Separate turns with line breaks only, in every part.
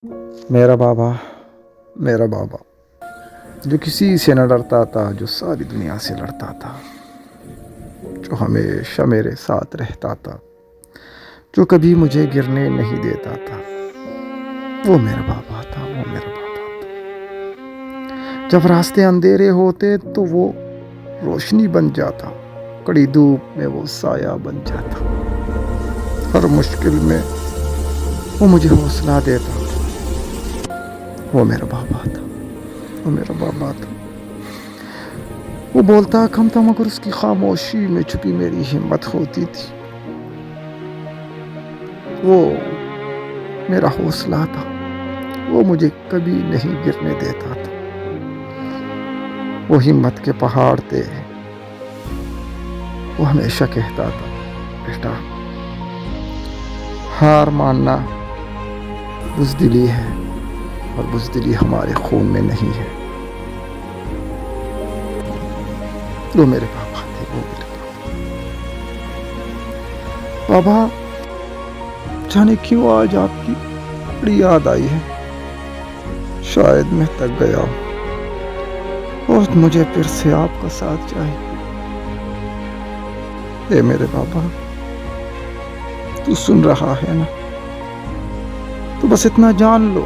میرا بابا، میرا بابا جو کسی سے نہ ڈرتا تھا، جو ساری دنیا سے لڑتا تھا، جو ہمیشہ میرے ساتھ رہتا تھا، جو کبھی مجھے گرنے نہیں دیتا تھا، وہ میرا بابا تھا، وہ میرا بابا تھا۔ جب راستے اندھیرے ہوتے تو وہ روشنی بن جاتا، کڑی دھوپ میں وہ سایہ بن جاتا، ہر مشکل میں وہ مجھے حوصلہ دیتا تھا۔ وہ میرا بابا تھا، وہ میرا بابا تھا۔ وہ بولتا کم تھا مگر اس کی خاموشی میں چھپی میری ہمت ہوتی تھی۔ وہ میرا حوصلہ تھا، وہ مجھے کبھی نہیں گرنے دیتا تھا۔ وہ ہمت کے پہاڑ تھے۔ وہ ہمیشہ کہتا تھا، بیٹا ہار ماننا بزدلی ہے، اور بزدلی ہمارے خون میں نہیں ہے۔ وہ میرے پاپا تھے، وہ میرے پاپا۔ جانے کیوں آج آپ کی بڑی یاد آئی ہے؟ شاید میں تک گیا ہوں اور مجھے پھر سے آپ کا ساتھ چاہیے۔ اے میرے بابا، تو سن رہا ہے نا؟ تو بس اتنا جان لو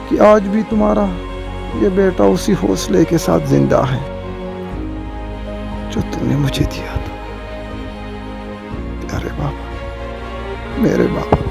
کہ آج بھی تمہارا یہ بیٹا اسی حوصلے کے ساتھ زندہ ہے جو تم نے مجھے دیا تھا۔ پیارے بابا، میرے بابا۔